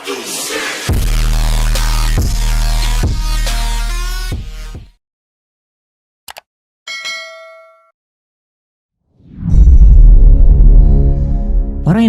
Orang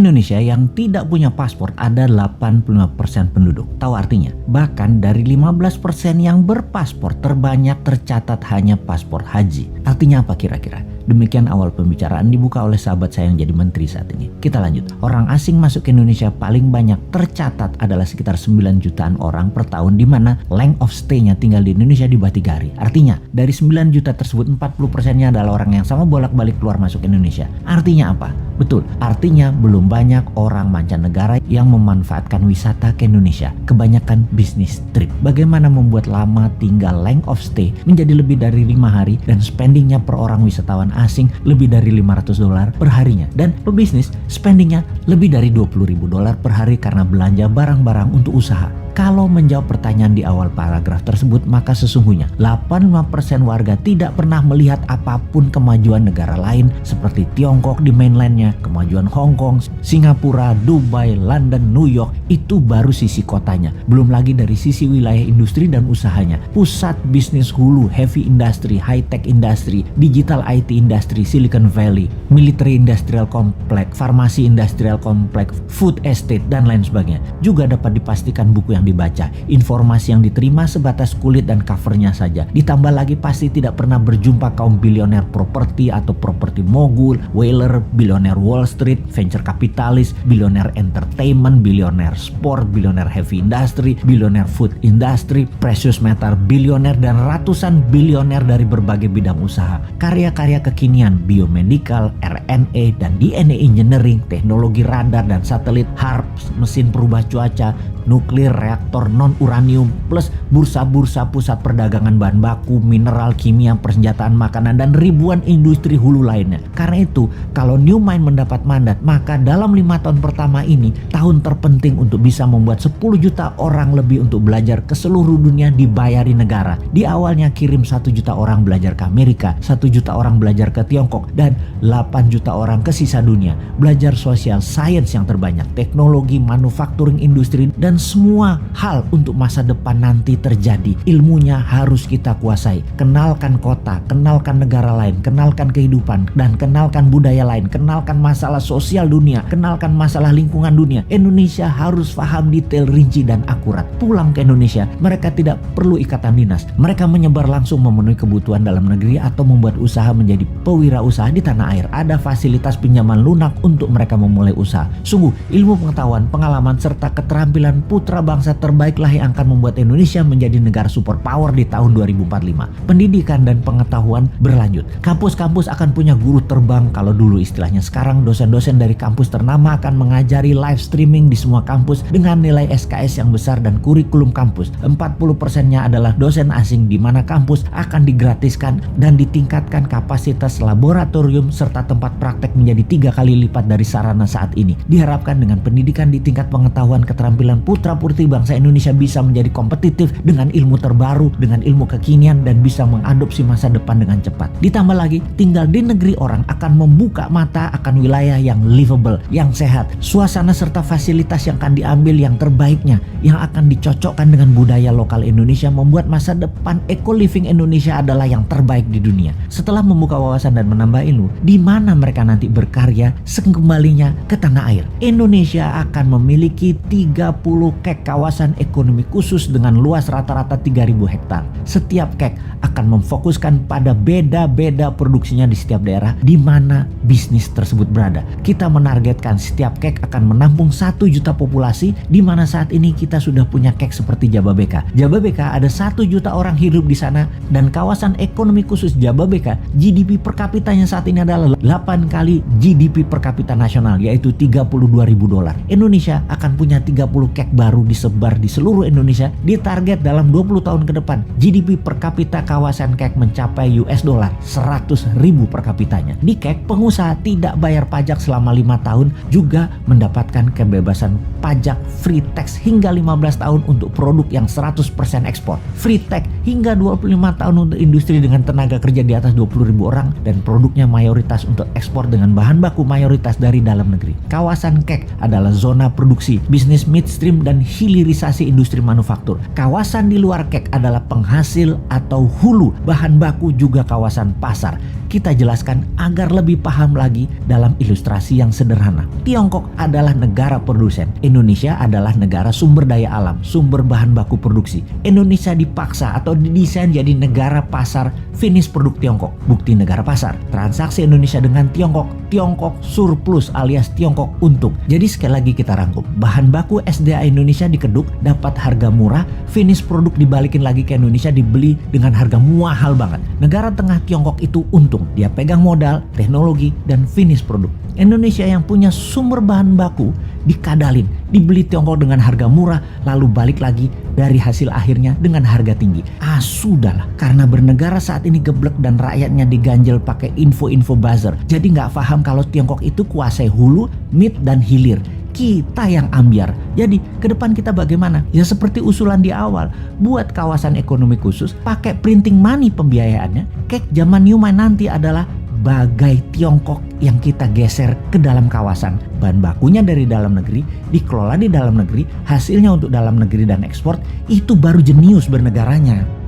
Indonesia yang tidak punya paspor ada 85% penduduk. Tahu artinya? Bahkan dari 15% yang berpaspor terbanyak tercatat hanya paspor haji. Artinya apa kira-kira? Demikian awal pembicaraan dibuka oleh sahabat saya yang jadi menteri saat ini. Kita lanjut. Orang asing masuk ke Indonesia paling banyak tercatat adalah sekitar 9 jutaan orang per tahun, di mana length of stay-nya tinggal di Indonesia di bawah 3 hari. Artinya dari 9 juta tersebut 40%-nya adalah orang yang sama bolak-balik keluar masuk Indonesia. Artinya apa? Betul, artinya belum banyak orang mancanegara yang memanfaatkan wisata ke Indonesia. Kebanyakan bisnis trip. Bagaimana membuat lama tinggal length of stay menjadi lebih dari 5 hari dan spendingnya per orang wisatawan asing lebih dari $500 per harinya. Dan pebisnis spendingnya lebih dari $20.000 per hari karena belanja barang-barang untuk usaha. Kalau menjawab pertanyaan di awal paragraf tersebut, maka sesungguhnya 85% warga tidak pernah melihat apapun kemajuan negara lain seperti Tiongkok di mainlandnya, kemajuan Hong Kong, Singapura, Dubai, London, New York. Itu baru sisi kotanya, belum lagi dari sisi wilayah industri dan usahanya. Pusat bisnis hulu, heavy industry, high-tech industry, digital IT industry, Silicon Valley, military industrial complex, farmasi industrial complex, food estate, dan lain sebagainya. Juga dapat dipastikan buku yang dibaca, informasi yang diterima sebatas kulit dan covernya saja. Ditambah lagi pasti tidak pernah berjumpa kaum bilioner properti atau properti mogul, whaler, bilioner Wall Street, venture kapitalis, bilioner entertainment, bilioner sport, bilioner heavy industry, bilioner food industry, precious metal bilioner, dan ratusan bilioner dari berbagai bidang usaha. Karya-karya kekinian, biomedical, RNA dan DNA engineering, teknologi radar dan satelit, HARP, mesin perubah cuaca, nuklir, reaktor non-uranium, plus bursa-bursa pusat perdagangan bahan baku, mineral, kimia, persenjataan, makanan, dan ribuan industri hulu lainnya. Karena itu, kalau New Mind mendapat mandat, maka dalam 5 tahun pertama ini, tahun terpenting untuk bisa membuat 10 juta orang lebih untuk belajar ke seluruh dunia dibayari negara. Di awalnya kirim 1 juta orang belajar ke Amerika, 1 juta orang belajar ke Tiongkok, dan 8 juta orang ke sisa dunia. Belajar sosial science yang terbanyak, teknologi, manufacturing, industri, dan semua hal untuk masa depan nanti terjadi. Ilmunya harus kita kuasai. Kenalkan kota, kenalkan negara lain, kenalkan kehidupan, dan kenalkan budaya lain, kenalkan masalah sosial dunia, kenalkan masalah lingkungan dunia. Indonesia harus paham detail, rinci, dan akurat. Pulang ke Indonesia, mereka tidak perlu ikatan dinas. Mereka menyebar langsung memenuhi kebutuhan dalam negeri atau membuat usaha menjadi pewirausaha di tanah air. Ada fasilitas pinjaman lunak untuk mereka memulai usaha. Sungguh, ilmu pengetahuan, pengalaman, serta keterampilan putra bangsa terbaiklah yang akan membuat Indonesia menjadi negara superpower di tahun 2045. Pendidikan dan pengetahuan berlanjut. Kampus-kampus akan punya guru terbang kalau dulu istilahnya. Sekarang dosen-dosen dari kampus ternama akan mengajari live streaming di semua kampus dengan nilai SKS yang besar dan kurikulum kampus. 40%-nya adalah dosen asing, di mana kampus akan digratiskan dan ditingkatkan kapasitas laboratorium serta tempat praktek menjadi 3 kali lipat dari sarana saat ini. Diharapkan dengan pendidikan di tingkat pengetahuan keterampilan putra-putri bangsa Indonesia bisa menjadi kompetitif dengan ilmu terbaru, dengan ilmu kekinian, dan bisa mengadopsi masa depan dengan cepat. Ditambah lagi, tinggal di negeri orang akan membuka mata akan wilayah yang livable, yang sehat, suasana serta fasilitas yang akan diambil yang terbaiknya, yang akan dicocokkan dengan budaya lokal Indonesia, membuat masa depan eco-living Indonesia adalah yang terbaik di dunia. Setelah membuka wawasan dan menambah ilmu, di mana mereka nanti berkarya sekembalinya ke tanah air. Indonesia akan memiliki 30 kek kawasan ekonomi khusus dengan luas rata-rata 3.000 hektar. Setiap kek akan memfokuskan pada beda-beda produksinya di setiap daerah di mana bisnis tersebut berada. Kita menargetkan setiap kek akan menampung 1 juta populasi, di mana saat ini kita sudah punya kek seperti Jababeka. Jababeka ada 1 juta orang hidup di sana, dan kawasan ekonomi khusus Jababeka GDP per kapitanya saat ini adalah 8 kali GDP per kapita nasional, yaitu $32.000. Indonesia akan punya 30 kek baru di menyebar di seluruh Indonesia, ditarget dalam 20 tahun ke depan GDP per kapita kawasan Kek mencapai $100.000 per kapitanya. Di Kek, pengusaha tidak bayar pajak selama 5 tahun, juga mendapatkan kebebasan pajak free tax hingga 15 tahun untuk produk yang 100% ekspor. Free tax hingga 25 tahun untuk industri dengan tenaga kerja di atas 20.000 orang, dan produknya mayoritas untuk ekspor dengan bahan baku mayoritas dari dalam negeri. Kawasan Kek adalah zona produksi, bisnis midstream, dan hilirisasi industri manufaktur. Kawasan di luar Kek adalah penghasil atau hulu bahan baku, juga kawasan pasar. Kita jelaskan agar lebih paham lagi dalam ilustrasi yang sederhana. Tiongkok adalah negara produsen. Indonesia adalah negara sumber daya alam, sumber bahan baku produksi. Indonesia dipaksa atau didesain jadi negara pasar finish produk Tiongkok. Bukti negara pasar, transaksi Indonesia dengan Tiongkok, Tiongkok surplus alias Tiongkok untung. Jadi sekali lagi kita rangkum, bahan baku SDA Indonesia dikeduk, dapat harga murah, finish produk dibalikin lagi ke Indonesia, dibeli dengan harga mahal banget. Negara tengah Tiongkok itu untung, dia pegang modal, teknologi, dan finish produk. Indonesia yang punya sumber bahan baku dikadalin, dibeli Tiongkok dengan harga murah, lalu balik lagi dari hasil akhirnya dengan harga tinggi. Sudahlah, karena bernegara saat ini geblek dan rakyatnya diganjel pakai info-info buzzer, jadi nggak paham kalau Tiongkok itu kuasai hulu, mid, dan hilir. Kita yang ambiar. Jadi ke depan kita bagaimana? Ya seperti usulan di awal, buat kawasan ekonomi khusus, pakai printing money pembiayaannya. Kek zaman Newman nanti adalah bagai Tiongkok yang kita geser ke dalam kawasan. Bahan bakunya dari dalam negeri, dikelola di dalam negeri, hasilnya untuk dalam negeri dan ekspor, itu baru jenius bernegaranya.